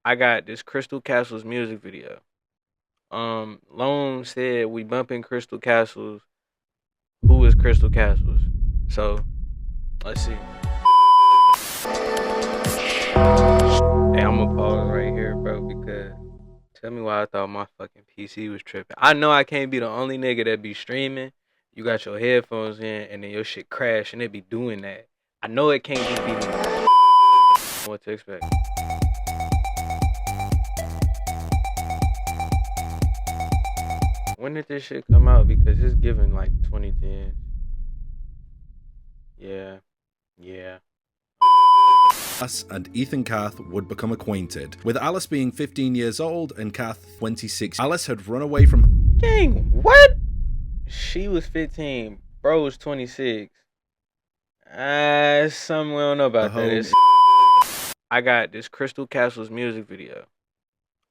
I got this Crystal Castles music video. Vlone said we bumping Crystal Castles. Who is Crystal Castles? So let's see. Hey, I'm gonna pause right here, bro, because tell me why I thought my fucking PC was tripping. I know I can't be the only nigga that be streaming. You got your headphones in and then your shit crash and it be doing that. I know it can't just be me. What to expect? When did this shit come out? Because it's giving like 2010. Yeah. Yeah. Alice and Ethan Kath would become acquainted, with Alice being 15 years old and Kath 26. Alice had run away from Dang, what? She was 15. Bro was 26. Something we don't know about that. home. I got this Crystal Castles music video.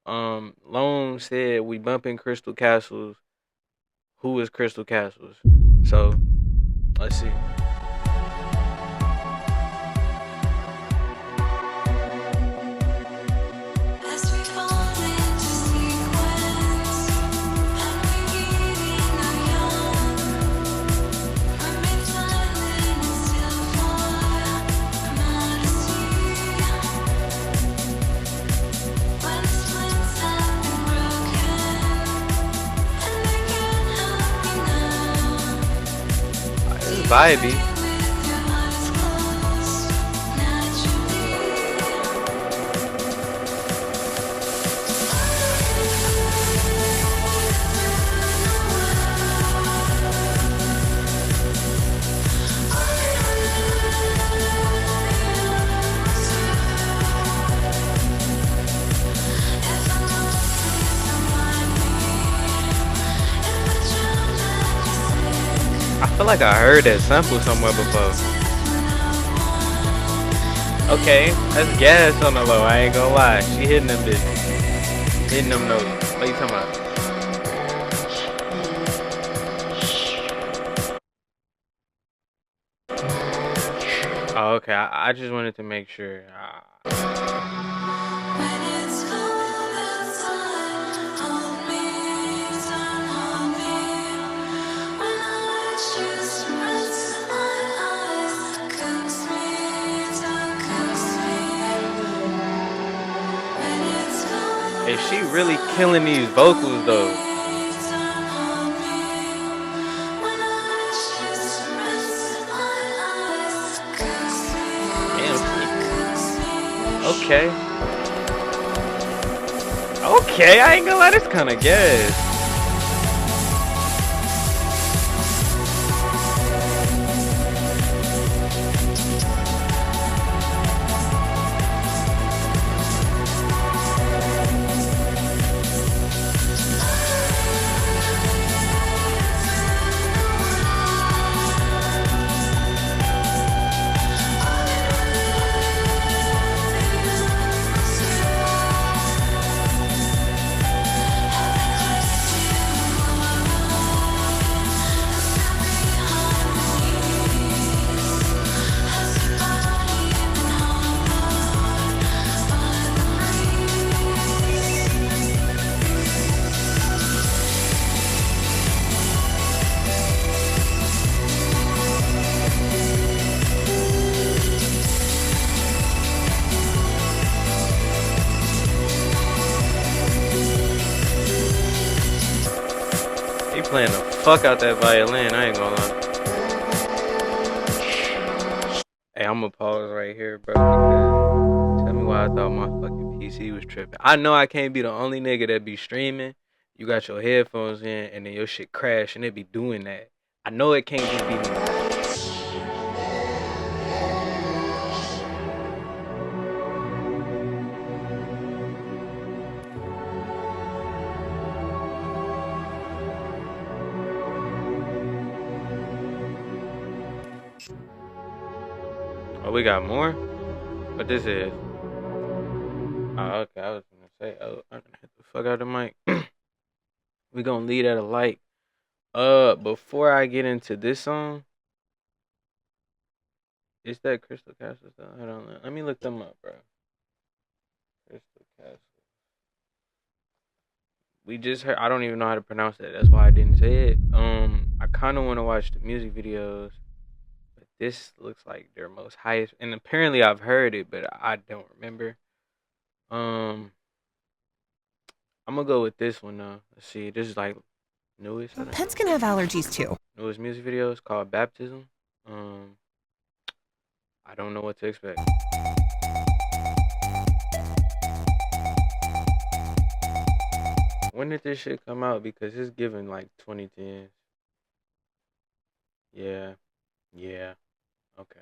Lone said we bumping Crystal Castles. Who is Crystal Castles? So let's see. Vibey. I feel like I heard that sample somewhere before. Okay, that's gas on the low. I ain't gonna lie. She hitting them bitches. Hitting them notes. What you talking about? Oh, okay. I just wanted to make sure. Is she really killing these vocals though? Okay. Okay, I ain't gonna lie, this kinda gas. He playing the fuck out that violin, I ain't gonna lie. Hey, I'm gonna pause right here, bro, because tell me why I thought my fucking PC was tripping. I know I can't be the only nigga that be streaming. You got your headphones in and then your shit crash and it be doing that. I know it can't just be me. Oh, we got more? What this is? Oh, okay, I was gonna say, oh, I'm gonna hit the fuck out of the mic. We gonna leave at a light. Before I get into this song, is that Crystal Castles though? Hold on, let me look them up, bro. Crystal Castle. We just heard. I don't even know how to pronounce that. That's why I didn't say it. I kind of want to watch the music videos, but this looks like their most highest. And apparently, I've heard it, but I don't remember. Um, I'm gonna go with this one though. Let's see. This is like newest. Pets can have allergies too. Newest music video is called Baptism. I don't know what to expect. When did this shit come out? Because it's given like 2010s. Yeah. Yeah. Okay.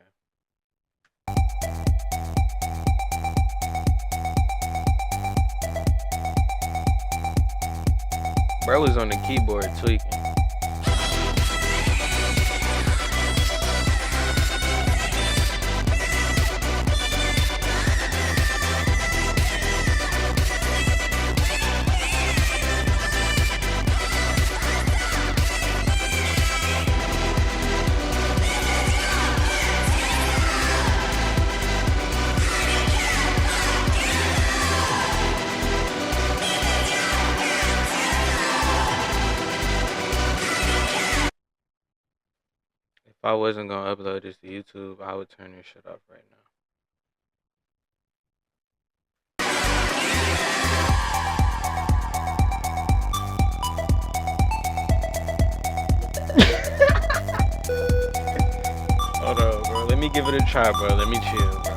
Bro was on the keyboard tweaking. If I wasn't gonna upload this to YouTube, I would turn this shit off right now. Hold on, bro. Let me give it a try, bro. Let me chill, bro.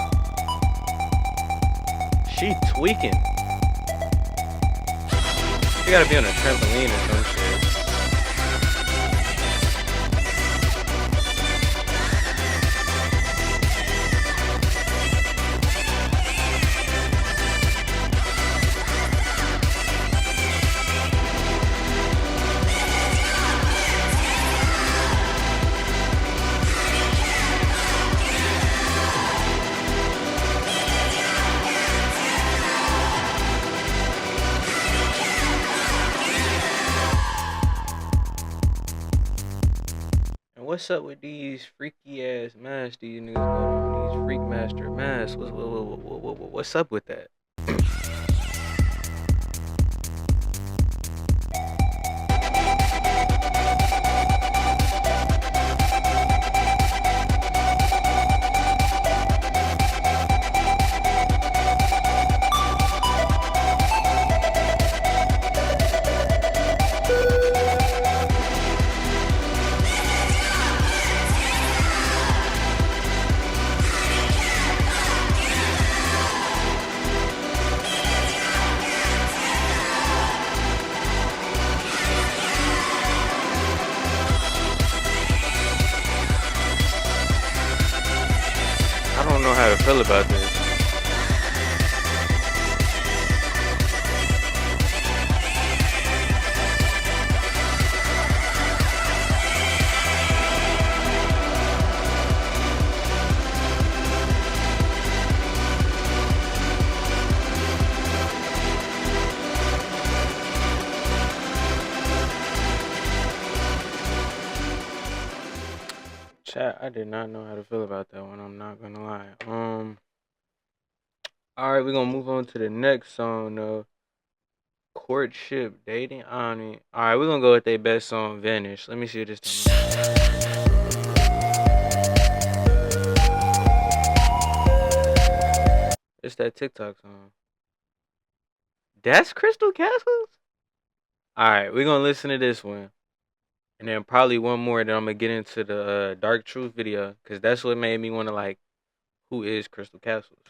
She tweaking. She gotta be on a trampoline or some shit. What's up with these freaky ass masks these niggas got on? These freak master masks. What's up with that? I don't know how to feel about this. Chat, I did not know how to feel about that one. I'm not gonna lie. All right, we're gonna move on to the next song though. Courtship, dating, on it. All right, we're gonna go with their best song, Vanish. Let me see this time. It's that TikTok song. That's Crystal Castles? All right, we're gonna listen to this one. And then probably one more, then I'm gonna get into the Dark Truth video, because that's what made me want to like, who is Crystal Castles?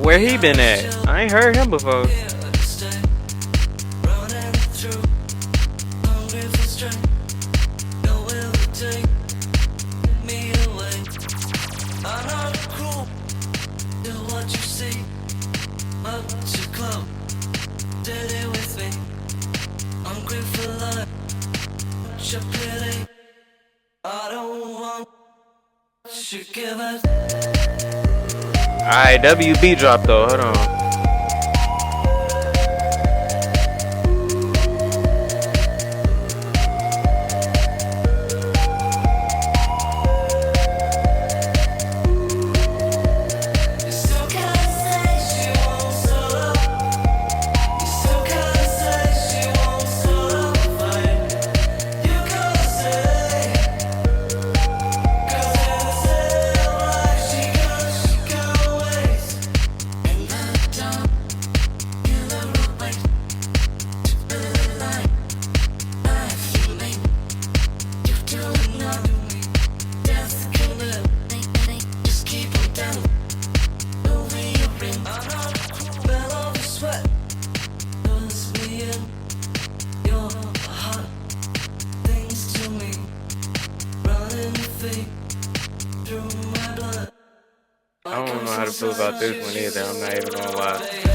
Where he been at? I ain't heard him before. Alright, WB drop though, hold on. to feel about this one either. I'm not even gonna lie.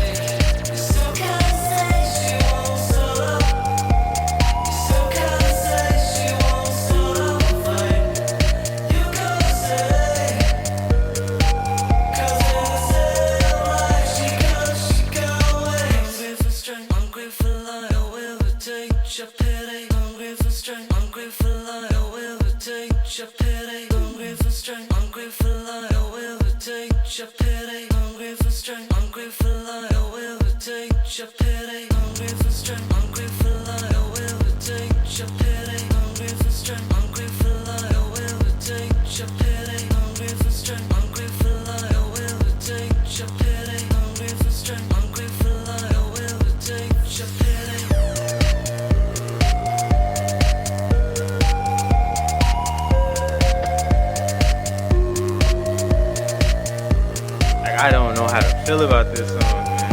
I don't know how to feel about this song, man.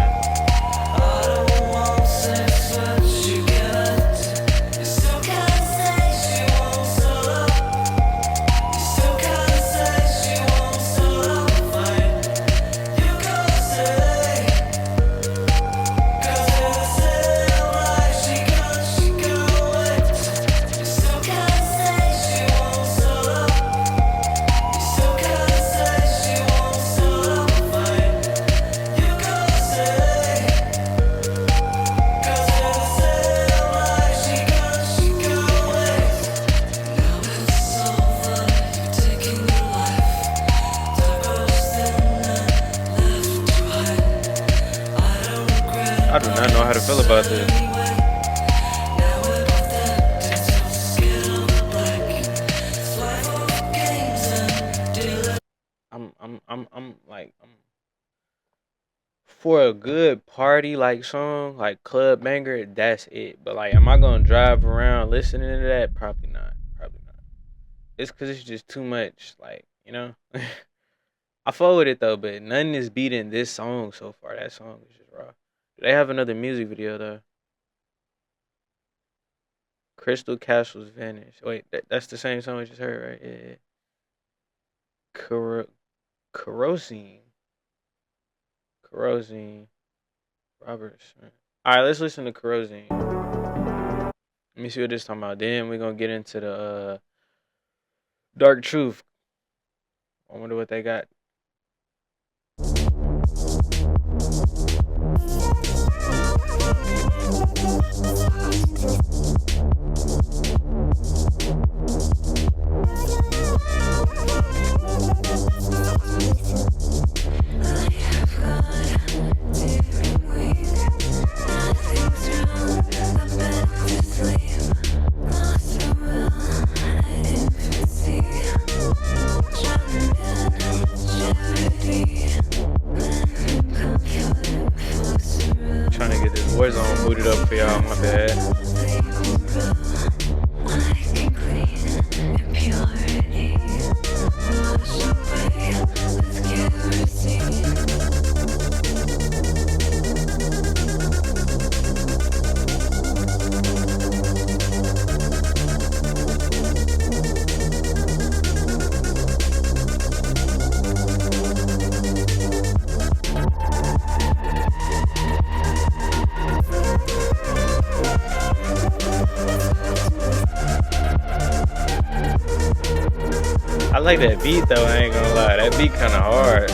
I do not know how to feel about this. I'm for a good party like song, like club banger, that's it. But like, am I gonna drive around listening to that? Probably not. Probably not. It's cause it's just too much, like, you know? I fuck with it though, but nothing is beating this song so far. That song is just raw. Do they have another music video though? Crystal Castles Vanish. Wait, that's the same song we just heard, right? Yeah. Kerosene. Robert Smith. Alright, let's listen to Kerosene. Let me see what this talking about. Then we're gonna get into the Dark Truth. I wonder what they got. Trying to get this Warzone booted up for y'all, my bad. I like that beat though, I ain't gonna lie. That beat kinda hard.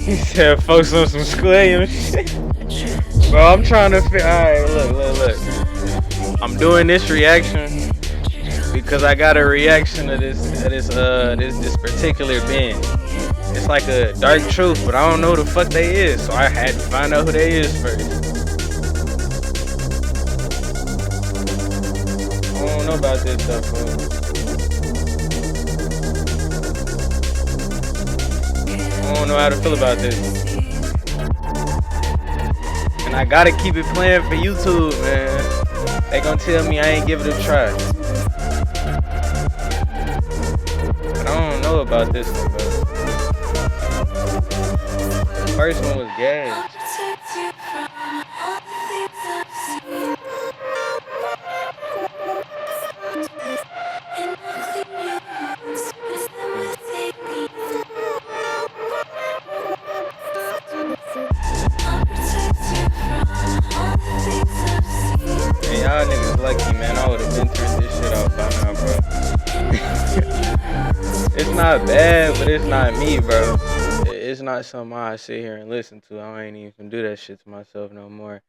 He said folks on some squilliam shit. Bro, I'm trying to figure. Alright, look. I'm doing this reaction because I got a reaction to this particular band. It's like a Dark Truth, but I don't know who the fuck they is, so I had to find out who they is first. I don't know about this stuff, bro. I don't know how to feel about this. And I gotta keep it playing for YouTube, man. They gonna tell me I ain't give it a try. But I don't know about this one, bro. first one was gas. Man, y'all niggas lucky, man. I would have been turned this shit off by now, bro. It's not bad, but it's not me, bro. It's not something I sit here and listen to. I ain't even do that shit to myself no more.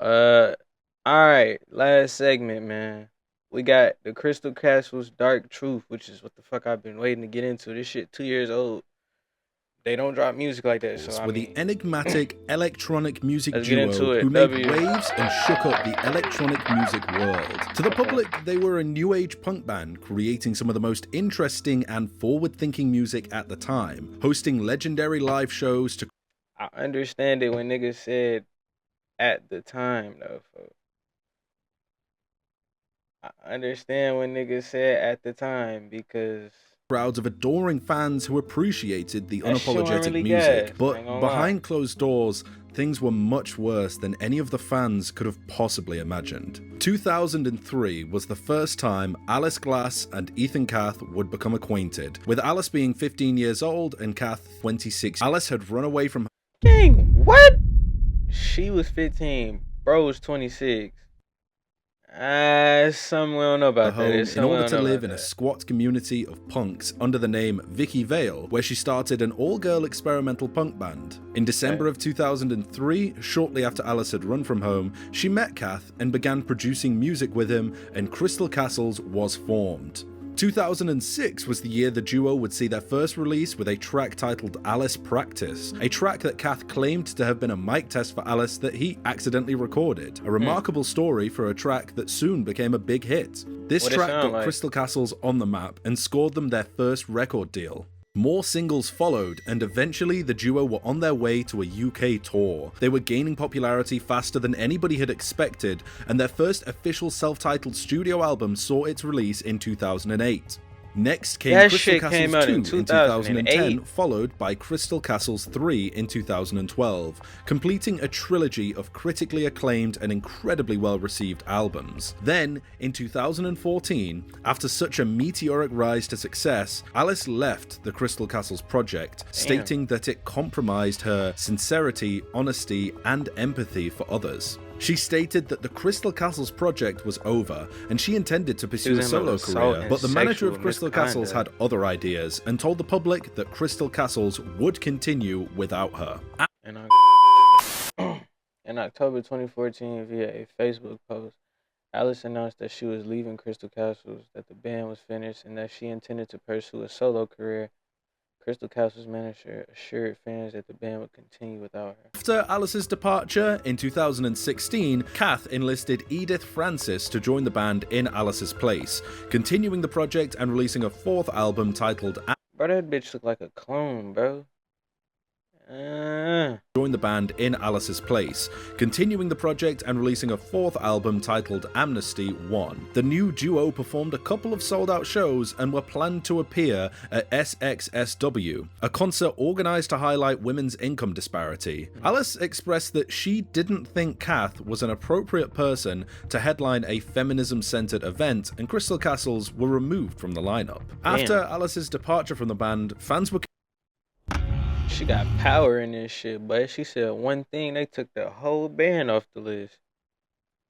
Alright, last segment, man. We got the Crystal Castle's Dark Truth, which is what the fuck I've been waiting to get into. This shit 2 years old. They don't drop music like that, so I were mean, the enigmatic electronic music let's get duo into it. who made W. waves and shook up the electronic music world. To the public, they were a new age punk band creating some of the most interesting and forward-thinking music at the time, hosting legendary live shows to... I understand it when niggas said at the time, though, folks. I understand when niggas said at the time because crowds of adoring fans who appreciated the that shit wasn't unapologetic really music. gas, I But ain't gonna behind lie. closed doors, things were much worse than any of the fans could have possibly imagined. 2003 was the first time Alice Glass and Ethan Kath would become acquainted, with Alice being 15 years old and Kath 26. Alice had run away from... Dang, what? She was 15, bro was 26. Something we don't know about that. home It's in something we order don't to know live about in a that. squat community of punks under the name Vicky Vale, where she started an all-girl experimental punk band. In December of 2003, shortly after Alice had run from home, she met Kath and began producing music with him, and Crystal Castles was formed. 2006 was the year the duo would see their first release with a track titled Alice Practice, a track that Kath claimed to have been a mic test for Alice that he accidentally recorded. A remarkable story for a track that soon became a big hit. This What it track sound got like? Crystal Castles on the map and scored them their first record deal. More singles followed, and eventually the duo were on their way to a UK tour. They were gaining popularity faster than anybody had expected, and their first official self-titled studio album saw its release in 2008. Next came That Crystal shit Castles came out 2 in in 2008. 2010, followed by Crystal Castles 3 in 2012, completing a trilogy of critically acclaimed and incredibly well-received albums. Then, in 2014, after such a meteoric rise to success, Alice left the Crystal Castles project, stating that it compromised her sincerity, honesty, and empathy for others. She stated that the Crystal Castles project was over, and she intended to pursue a Accusing him solo of assault career, and but the manager of sexual Crystal Castles had misconduct. other ideas, and told the public that Crystal Castles would continue without her. In October 2014, via a Facebook post, Alice announced that she was leaving Crystal Castles, that the band was finished, and that she intended to pursue a solo career. Crystal Castles manager assured fans that the band would continue without her. After Alice's departure in 2016, Kath enlisted Edith Francis to join the band in Alice's place, continuing the project and releasing a fourth album titled Bro, that bitch look like a clone, bro. joined the band in Alice's place, continuing the project and releasing a fourth album titled Amnesty 1. The new duo performed a couple of sold-out shows and were planned to appear at SXSW, a concert organized to highlight women's income disparity. Alice expressed that she didn't think Kath was an appropriate person to headline a feminism-centered event, and Crystal Castles were removed from the lineup. After Alice's departure from the band, fans were She got power in this shit, but she said one thing, they took the whole band off the list.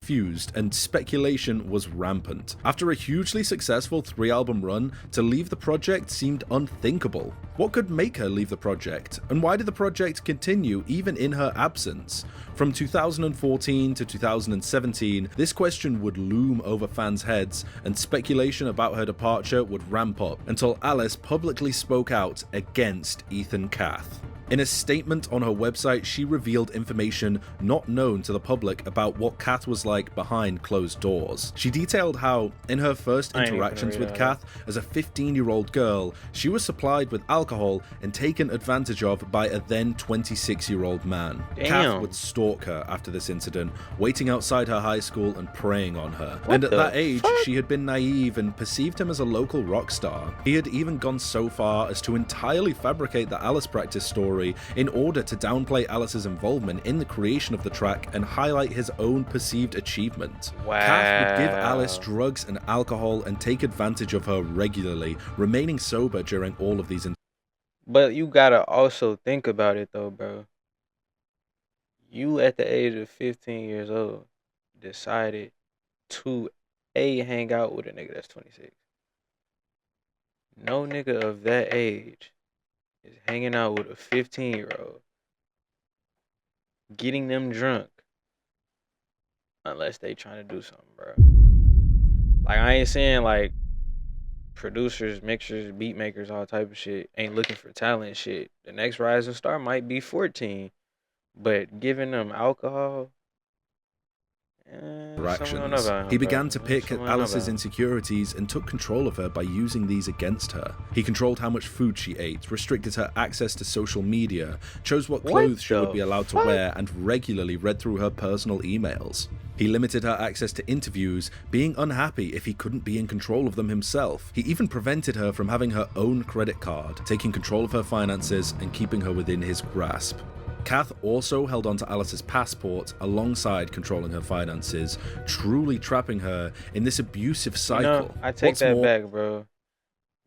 confused, and speculation was rampant. After a hugely successful 3-album run, to leave the project seemed unthinkable. What could make her leave the project? And why did the project continue even in her absence? From 2014 to 2017, this question would loom over fans' heads, and speculation about her departure would ramp up until Alice publicly spoke out against Ethan Kath. In a statement on her website, she revealed information not known to the public about what Kath was like behind closed doors. She detailed how, in her first interactions with Kath as a 15-year-old girl, she was supplied with alcohol and taken advantage of by a then 26-year-old man. Kath would stalk her after this incident, waiting outside her high school and preying on her. And at that age, she had been naive and perceived him as a local rock star. He had even gone so far as to entirely fabricate the Alice Practice story story in order to downplay Alice's involvement in the creation of the track and highlight his own perceived achievement. Wow. Kath would give Alice drugs and alcohol and take advantage of her regularly, remaining sober during all of these. But you gotta also think about it though, bro. You at the age of 15 years old decided to hang out with a nigga that's 26. No nigga of that age is hanging out with a 15-year-old, getting them drunk, unless they trying to do something, bro. Like, I ain't saying like producers, mixers, beat makers, all type of shit ain't looking for talent shit. The next rising star might be 14, but giving them alcohol, interactions. He began to pick at Alice's insecurities and took control of her by using these against her. He controlled how much food she ate, restricted her access to social media, chose what clothes she would be allowed to wear, and regularly read through her personal emails. He limited her access to interviews, being unhappy if he couldn't be in control of them himself. He even prevented her from having her own credit card, taking control of her finances and keeping her within his grasp. Kath also held onto Alice's passport alongside controlling her finances, truly trapping her in this abusive cycle. I take that back, bro.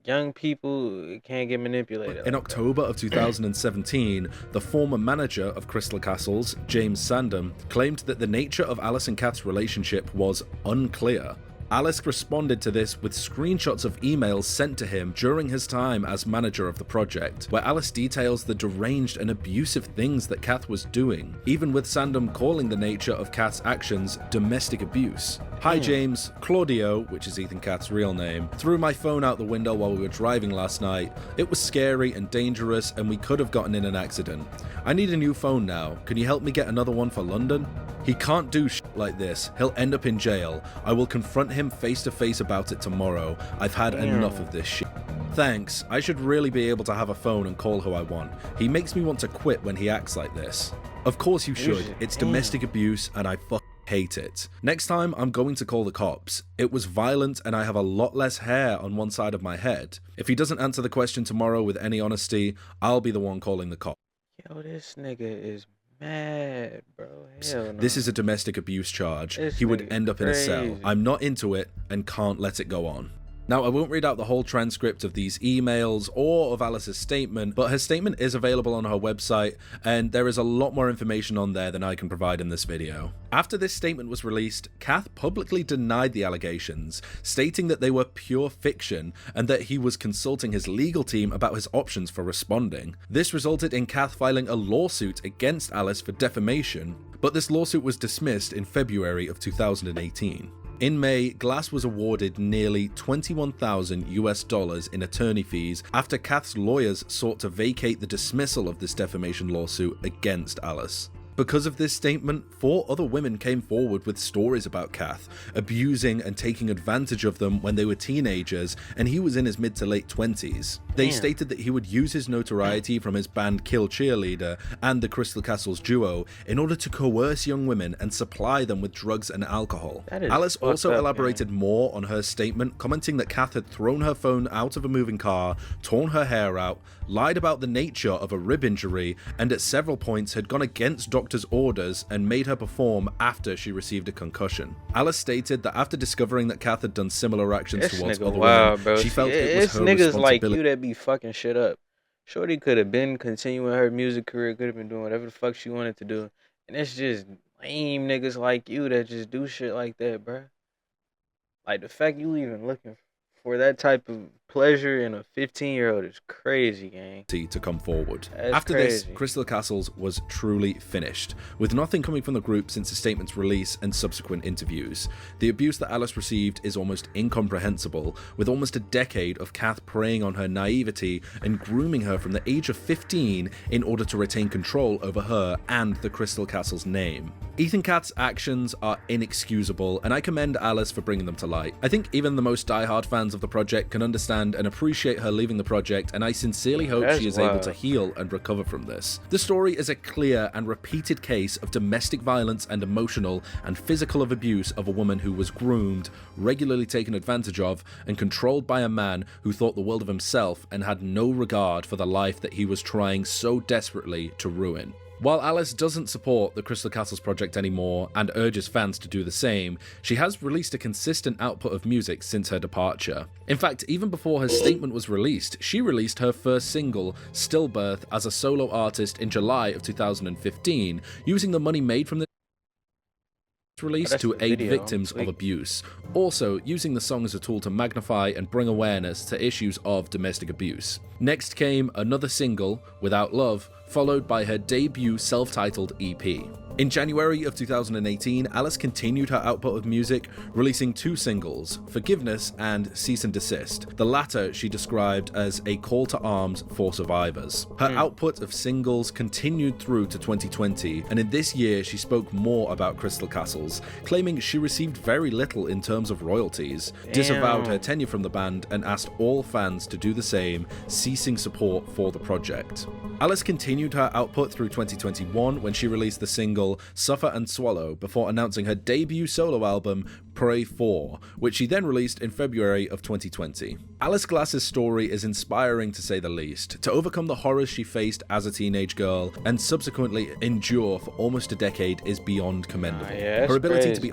Young people can't get manipulated. In October of 2017, the former manager of Crystal Castles, James Sandham, claimed that the nature of Alice and Kath's relationship was unclear. Alice responded to this with screenshots of emails sent to him during his time as manager of the project, where Alice details the deranged and abusive things that Kath was doing, even with Sandham calling the nature of Kath's actions domestic abuse. Hi James, Claudio, which is Ethan Kath's real name, threw my phone out the window while we were driving last night. It was scary and dangerous and we could have gotten in an accident. I need a new phone now. Can you help me get another one for London? He can't do shit like this. He'll end up in jail. I will confront him face to face about it tomorrow. I've had enough of this shit. Thanks. I should really be able to have a phone and call who I want. He makes me want to quit when he acts like this. Of course you should. It's domestic abuse and I hate it. Next time I'm going to call the cops. It was violent and I have a lot less hair on one side of my head. If he doesn't answer the question tomorrow with any honesty, I'll be the one calling the cops. Yo, this nigga is mad, bro. Hell no. This is a domestic abuse charge. He would end up in a cell. I'm not into it and can't let it go on. Now, I won't read out the whole transcript of these emails or of Alice's statement, but her statement is available on her website, and there is a lot more information on there than I can provide in this video. After this statement was released, Kath publicly denied the allegations, stating that they were pure fiction and that he was consulting his legal team about his options for responding. This resulted in Kath filing a lawsuit against Alice for defamation, but this lawsuit was dismissed in February of 2018. In May, Glass was awarded nearly $21,000 in attorney fees after Kath's lawyers sought to vacate the dismissal of this defamation lawsuit against Alice. Because of this statement, 4 other women came forward with stories about Kath, abusing and taking advantage of them when they were teenagers and he was in his mid to late 20s. They stated that he would use his notoriety from his band Kill Cheerleader and the Crystal Castles duo in order to coerce young women and supply them with drugs and alcohol. Alice also elaborated more on her statement, commenting that Kath had thrown her phone out of a moving car, torn her hair out, lied about the nature of a rib injury, and at several points had gone against doctors' orders and made her perform after she received a concussion. Alice stated that after discovering that Kath had done similar actions towards other women, she felt it was her responsibility. Like you that be fucking shit up. Shorty could have been continuing her music career, could have been doing whatever the fuck she wanted to do, and it's just lame niggas like you that just do shit like that, bruh. Like, the fact you even looking for that type of pleasure in a 15-year-old is crazy, gang. To come forward. That's After crazy. this, Crystal Castles was truly finished, with nothing coming from the group since the statement's release and subsequent interviews. The abuse that Alice received is almost incomprehensible, with almost a decade of Kath preying on her naivety and grooming her from the age of 15 in order to retain control over her and the Crystal Castles name. Ethan Kath's actions are inexcusable, and I commend Alice for bringing them to light. I think even the most diehard fans of the project can understand understand and appreciate her leaving the project, and I sincerely hope That's she is able wild. to heal and recover from this. The story is a clear and repeated case of domestic violence and emotional and physical abuse of a woman who was groomed, regularly taken advantage of, and controlled by a man who thought the world of himself and had no regard for the life that he was trying so desperately to ruin. While Alice doesn't support the Crystal Castles project anymore and urges fans to do the same, she has released a consistent output of music since her departure. In fact, even before her statement was released, she released her first single, Stillbirth, as a solo artist in July of 2015, using the money made from the release That's to the aid video. victims of abuse, also using the song as a tool to magnify and bring awareness to issues of domestic abuse. Next came another single, Without Love, followed by her debut self-titled EP. In January of 2018, Alice continued her output of music, releasing two singles, Forgiveness and Cease and Desist. The latter she described as a call to arms for survivors. Her output of singles continued through to 2020, and in this year she spoke more about Crystal Castles, claiming she received very little in terms of royalties, disavowed her tenure from the band, and asked all fans to do the same, ceasing support for the project. Alice continued her output through 2021 when she released the single Suffer and Swallow before announcing her debut solo album Pray 4, which she then released in February of 2020. Alice Glass's story is inspiring to say the least. To overcome the horrors she faced as a teenage girl and subsequently endure for almost a decade is beyond commendable. Yeah, her ability crazy. to be